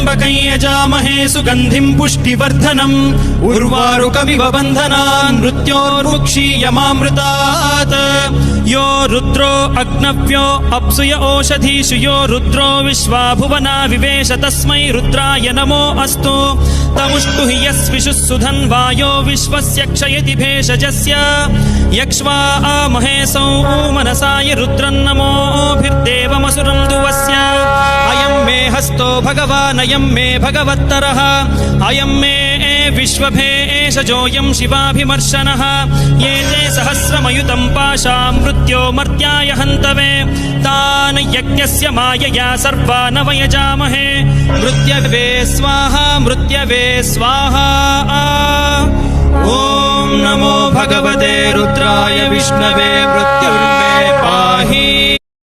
त्र्यम्बकं यजामहे सुगन्धिं पुष्टिवर्धनम् उर्वारुकमिव बन्धनान् मृत्योर्मुक्षीयमामृतात् यो रुद्रो अग्नव्यो अप्सुय ओषधीषु यो रुद्रो विश्वा भुवना विवेश तस्मै रुद्राय नमो अस्तु तमुष्टु हि यस्विषुः सुधन्वायो विश्वस्य क्षयति भेषजस्य यक्ष्वा महेशौ मनसाय रुद्रन्नमोभिर्देवमसुरं दुवस्य अयं मे हस्तो भगवान् अयं मे भगवत्तरः अयं मे विश्वभेषजोऽयं शिवाभिमर्शनः ये ते सहस्रमयुतं पाशां मृत्यो मर्त्याय हन्तवे तान् यज्ञस्य मायया सर्वान् वयजामहे मृत्यवे स्वाहा मृत्यवे स्वाहा ॐ नमो भगवते रुद्राय विष्णवे मृत्युर्मे पाहि